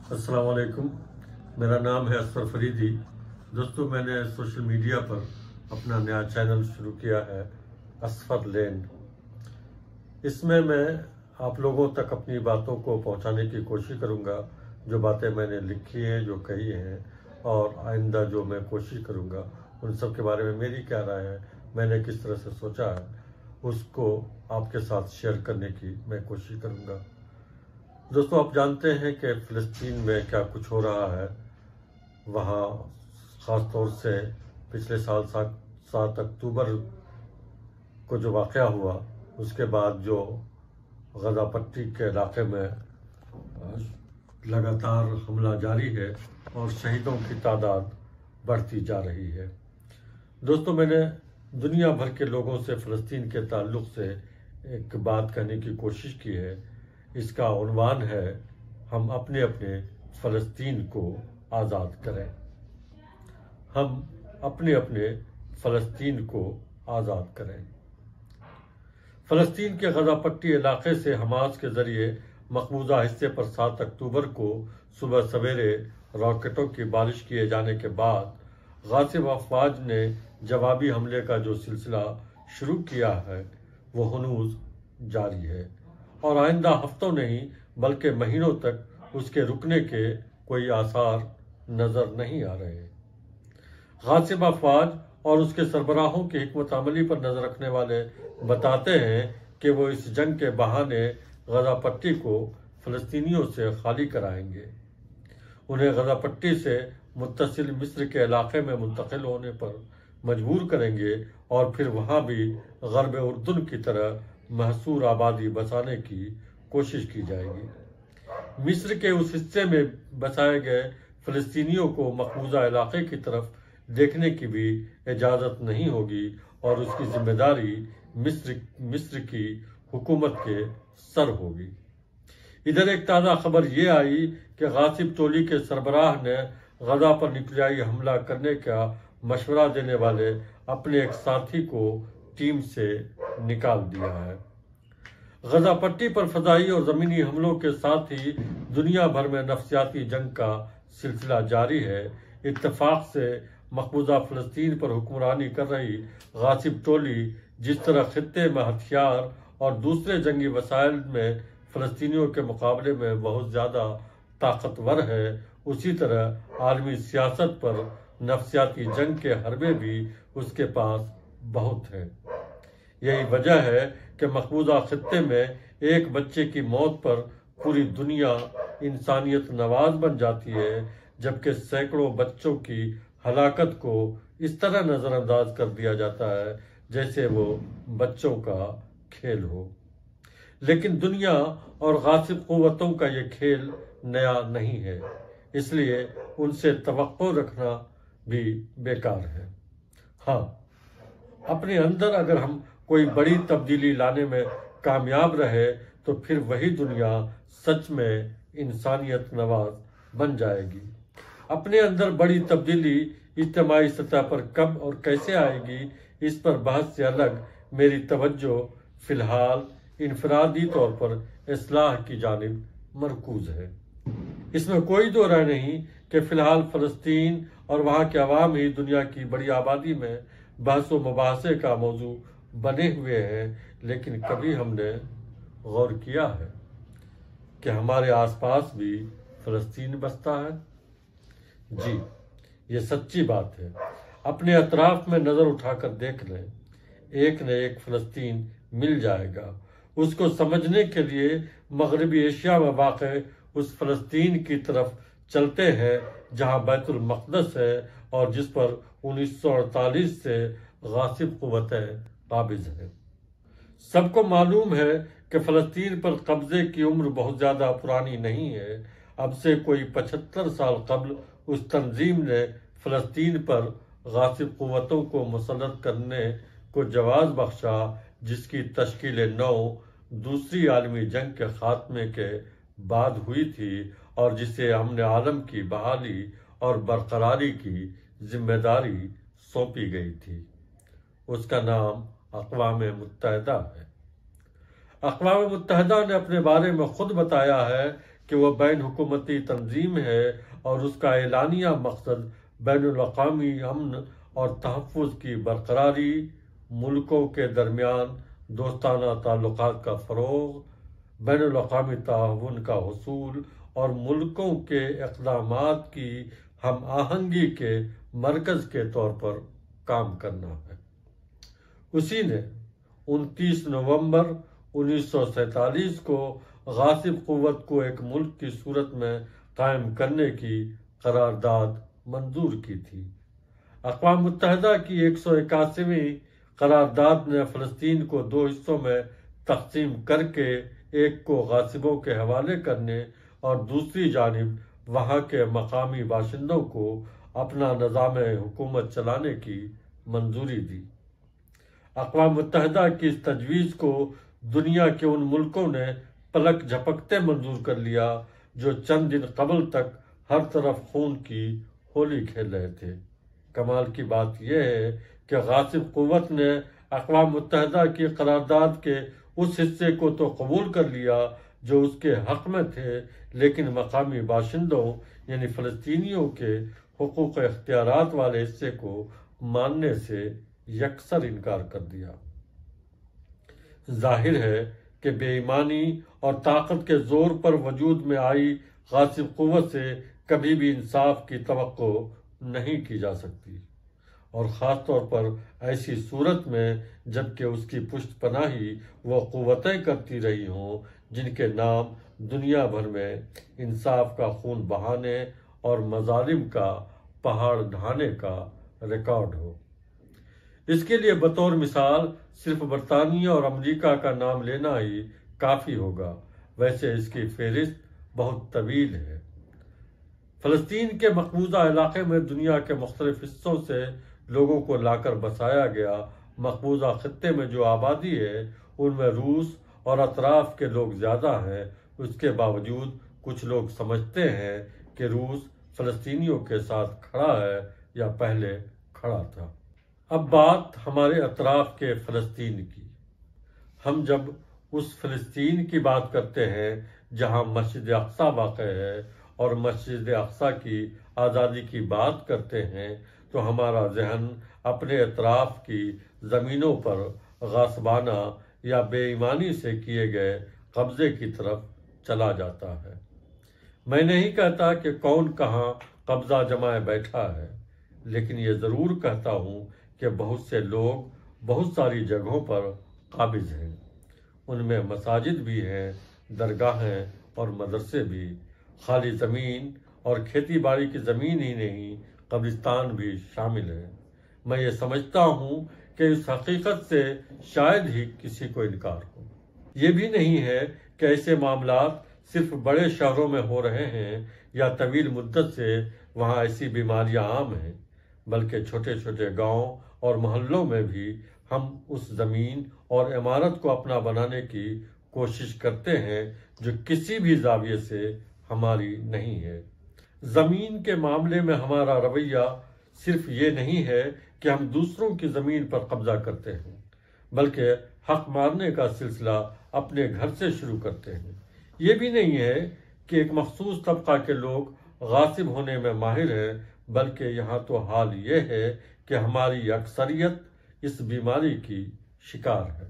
अस्सलाम वालेकुम। मेरा नाम है असफर फरीदी। दोस्तों, मैंने सोशल मीडिया पर अपना नया चैनल शुरू किया है, असफर लैंड। इसमें मैं आप लोगों तक अपनी बातों को पहुंचाने की कोशिश करूंगा। जो बातें मैंने लिखी हैं, जो कही हैं, और आइंदा जो मैं कोशिश करूंगा, उन सब के बारे में मेरी क्या राय है, मैंने किस तरह से सोचा है, उसको आपके साथ शेयर करने की मैं कोशिश करूंगा। दोस्तों, आप जानते हैं कि फ़िलिस्तीन में क्या कुछ हो रहा है। वहाँ ख़ास तौर से पिछले साल 7 अक्टूबर को जो वाक़या हुआ, उसके बाद जो गज़ा पट्टी के इलाके में लगातार हमला जारी है और शहीदों की तादाद बढ़ती जा रही है। दोस्तों, मैंने दुनिया भर के लोगों से फ़लस्तीन के ताल्लुक़ से एक बात कहने की कोशिश की है। इसका उन्वान है, हम अपने अपने फ़लस्तीन को आज़ाद करें। हम अपने अपने फ़लस्तीन को आज़ाद करें। फ़लस्तीन के गज़ा पट्टी इलाके से हमास के ज़रिए मकबूजा हिस्से पर 7 अक्टूबर को सुबह सवेरे रॉकेटों की बारिश किए जाने के बाद गासिब अफवाज ने जवाबी हमले का जो सिलसिला शुरू किया है, वो हनूज जारी है और आइंदा हफ्तों नहीं बल्कि महीनों तक उसके रुकने के कोई आसार नजर नहीं आ रहे। गासिब अफवाज और उसके सरबराहों की हिकमत अमली पर नजर रखने वाले बताते हैं कि वो इस जंग के बहाने गज़ा पट्टी को फ़लस्तीनियों से खाली कराएंगे, उन्हें गज़ा पट्टी से मुत्तसिल मिस्र के इलाके में मुंतकिल होने पर मजबूर करेंगे और फिर वहाँ भी गरब उर्दुन की तरह महसूर आबादी बसाने की कोशिश की जाएगी। मिस्र के उस हिस्से में बसाए गए फ़लस्तीनियों को मकबूजा इलाके की तरफ देखने की भी इजाज़त नहीं होगी और उसकी जिम्मेदारी मिस्र की हुकूमत के सर होगी। इधर एक ताज़ा खबर ये आई कि गासिब टोली के सरबराह ने गज़ा पर न्यूक्लियाई हमला करने का मशवरा देने वाले अपने एक साथी को टीम से निकाल दिया है। गज़ा पट्टी पर फजाई और ज़मीनी हमलों के साथ ही दुनिया भर में नफसियाती जंग का सिलसिला जारी है। इत्तेफाक से मकबूजा फ़लस्तीन पर हुक्मरानी कर रही गासिब टोली जिस तरह खित्ते में हथियार और दूसरे जंगी वसाइल में फ़लस्तीनियों के मुकाबले में बहुत ज़्यादा ताकतवर है, उसी तरह आलमी सियासत पर नफसियाती जंग के हरबे भी उसके पास बहुत हैं। यही वजह है कि मकबूजा खित्ते में एक बच्चे की मौत पर पूरी दुनिया इंसानियत नवाज बन जाती है, जबकि सैकड़ों बच्चों की हलाकत को इस तरह नज़रअंदाज कर दिया जाता है जैसे वो बच्चों का खेल हो। लेकिन दुनिया और गासिब क़ुव्वतों का ये खेल नया नहीं है, इसलिए उनसे तवक्को रखना भी बेकार है। हाँ, अपने अंदर अगर हम कोई बड़ी तब्दीली लाने में कामयाब रहे तो फिर वही दुनिया सच में इंसानियत नवाज बन जाएगी। अपने अंदर बड़ी तब्दीली इज्तिमाई सतह पर कब और कैसे आएगी, इस पर बहस से अलग मेरी तवज्जो फिलहाल इनफरादी तौर पर इस्लाह की जानिब मरकूज है। इसमें कोई दो राय नहीं कि फिलहाल फ़लस्तीन और वहाँ के अवाम ही दुनिया की बड़ी आबादी में बहस व मुबाहसे का मौजू बने हुए हैं, लेकिन कभी हमने गौर किया है कि हमारे आसपास भी फ़लस्तीन बसता है? जी, ये सच्ची बात है। अपने अतराफ में नज़र उठाकर देख लें, एक न एक फ़लस्तीन मिल जाएगा। उसको समझने के लिए मगरबी एशिया में वाक़ उस फ़लस्तीन की तरफ चलते हैं जहाँ बैतुल मक़दस है और जिस पर 1948 से गासिब क़ुव्वतें काबिज़ हैं। सबको मालूम है कि फ़लस्तीन पर कब्ज़े की उम्र बहुत ज़्यादा पुरानी नहीं है। अब से कोई 75 साल कबल उस तंजीम ने फ़लस्तीन पर गासिब क़ुव्वतों को मुसल्लत करने को जवाज़ बख्शा, जिसकी तश्कील नौ दूसरी आलमी जंग के खात्मे के बाद हुई थी और जिसे हमने आलम की बहाली और बरकरारी की जिम्मेदारी सौंपी गई थी। उसका नाम अक़वाम मुत्तहिदा है। अक़वाम मुत्तहिदा ने अपने बारे में खुद बताया है कि वह बैन हुकूमती तंजीम है और उसका एलानिया मकसद बैनुल-अक़वामी अमन और तहफ़्फ़ुज़ की बरकरारी, मुल्कों के दरमियान दोस्ताना ताल्लुकात का फ़रोग़, बैनुल-अक़वामी ताउन का हुसूल और मुल्कों के इक़दामात की हम आहंगी के मरकज़ के तौर पर काम करना है। उसी ने 29 नवंबर 1947 को गासिब क़ुव्वत को एक मुल्क की सूरत में कायम करने की करारदाद मंजूर की थी। अक़वाम मुत्तहिदा की 181वीं करारदाद ने फ़लस्तीन को 2 हिस्सों में तक़सीम करके एक को गासिबों के हवाले करने और दूसरी जानिब वहाँ के मकामी बाशिंदों को अपना निज़ाम हुकूमत चलाने की मंजूरी दी। अक़वाम मुत्तहिदा की इस तजवीज़ को दुनिया के उन मुल्कों ने पलक झपकते मंजूर कर लिया जो चंद दिन कबल तक हर तरफ खून की होली खेल रहे थे। कमाल की बात यह है कि गासिब क़ुव्वत ने अक़वाम मुत्तहिदा की करारदाद के उस हिस्से को तो कबूल कर लिया जो उसके हक में थे, लेकिन मकामी बाशिंदों यानी फ़लस्तीनियों के हुकूक इख्तियारात वाले हिस्से को मानने से यकसर इनकार कर दिया। जाहिर है कि बेईमानी और ताकत के जोर पर वजूद में आई गासिब क़ुव्वत से कभी भी इंसाफ की तवक्को नहीं की जा सकती, और ख़ास तौर पर ऐसी सूरत में जबकि उसकी पुष्ट पनाही वो क़ुव्वतें करती रही हों जिनके नाम दुनिया भर में इंसाफ का खून बहाने और मजालिम का पहाड़ ढाने का रिकॉर्ड हो। इसके लिए बतौर मिसाल सिर्फ बरतानिया और अमरीका का नाम लेना ही काफ़ी होगा। वैसे इसकी फहरिस्त बहुत तवील है। फ़लस्तीन के मकबूजा इलाके में दुनिया के मुख्तलिफ हिस्सों से लोगों को लाकर बसाया गया। मकबूजा खित्ते में जो आबादी है उनमें रूस और अतराफ के लोग ज़्यादा हैं। उसके बावजूद कुछ लोग समझते हैं कि रूस फ़लस्तीनियों के साथ खड़ा है या पहले खड़ा था। अब बात हमारे अतराफ के फ़लस्तीन की। हम जब उस फ़लस्तीन की बात करते हैं जहां मस्जिद अक़सा वाक़ है और मस्जिद अक़सा की आज़ादी की बात करते हैं तो हमारा जहन अपने अतराफ की ज़मीनों पर गासबाना या बेईमानी से किए गए कब्ज़े की तरफ चला जाता है। मैं नहीं कहता कि कौन कहाँ कब्ज़ा जमाए बैठा है, लेकिन ये ज़रूर कहता हूँ कि बहुत से लोग बहुत सारी जगहों पर काबिज़ हैं। उनमें मसाजिद भी हैं, दरगाहें और मदरसे भी। खाली ज़मीन और खेती बाड़ी की ज़मीन ही नहीं, कब्रिस्तान भी शामिल है। मैं ये समझता हूँ कि इस हकीकत से शायद ही किसी को इनकार हो। ये भी नहीं है कि ऐसे मामलात सिर्फ बड़े शहरों में हो रहे हैं या तवील मुद्दत से वहाँ ऐसी बीमारियाँ आम हैं, बल्कि छोटे छोटे गाँव और मोहल्लों में भी हम उस ज़मीन और इमारत को अपना बनाने की कोशिश करते हैं जो किसी भी ज़ाविये से हमारी नहीं है। ज़मीन के मामले में हमारा रवैया सिर्फ ये नहीं है कि हम दूसरों की ज़मीन पर कब्जा करते हैं, बल्कि हक मारने का सिलसिला अपने घर से शुरू करते हैं। ये भी नहीं है कि एक मखसूस तबका के लोग गासिब होने में माहिर हैं, बल्कि यहाँ तो हाल ये है कि हमारी अक्सरियत इस बीमारी की शिकार है,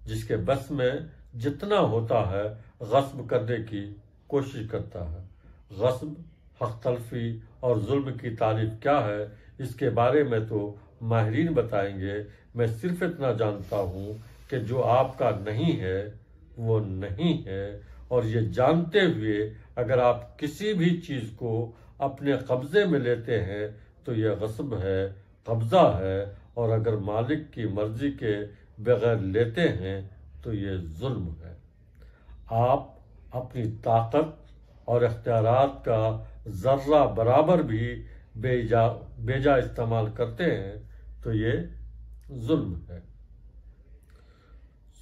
जिसके बस में जितना होता है गस्ब करने की कोशिश करता है। गस्ब, हक तलफी और जुल्म की तारीफ क्या है इसके बारे में तो माहिरीन बताएंगे। मैं सिर्फ इतना जानता हूँ कि जो आपका नहीं है वो नहीं है, और ये जानते हुए अगर आप किसी भी चीज़ को अपने कब्ज़े में लेते हैं तो ये गस्ब है, कब्ज़ा है, और अगर मालिक की मर्जी के बगैर लेते हैं तो ये जुल्म है। आप अपनी ताकत और इख्तियारात का ज़र्रा बराबर भी बेजा इस्तेमाल करते हैं तो ये जुल्म है।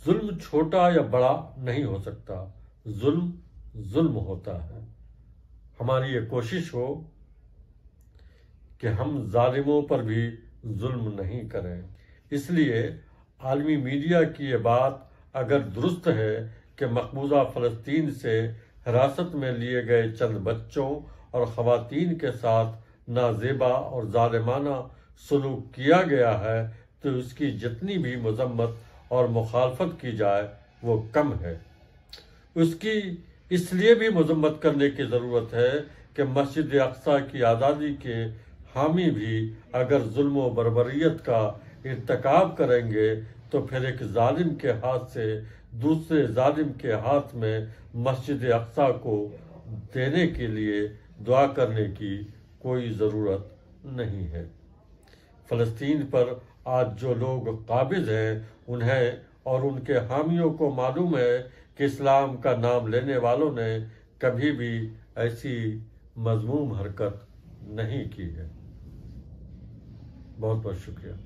जुल्म छोटा या बड़ा नहीं हो सकता, जुल्म जुल्म होता है। हमारी ये कोशिश हो कि हम जालिमों पर भी जुल्म नहीं करें। इसलिए आलमी मीडिया की ये बात अगर दुरुस्त है कि मकबूजा फ़लस्तीन से हिरासत में लिए गए चंद बच्चों और खवातीन के साथ नाजेबा और जालिमाना सलूक किया गया है, तो इसकी जितनी भी मजम्मत और मुखालफत की जाए वो कम है। उसकी इसलिए भी मजम्मत करने की ज़रूरत है कि मस्जिद अक्सा की आज़ादी के हामी भी अगर जुल्म व बर्बरियत का इर्तकाब करेंगे तो फिर एक जालिम के हाथ से दूसरे जालिम के हाथ में मस्जिद अक्सा को देने के लिए दुआ करने की कोई ज़रूरत नहीं है। फ़लस्तीन पर आज जो लोग काबिज हैं, उन्हें और उनके हामियों को मालूम है कि इस्लाम का नाम लेने वालों ने कभी भी ऐसी मज़मूम हरकत नहीं की है। बहुत बहुत शुक्रिया।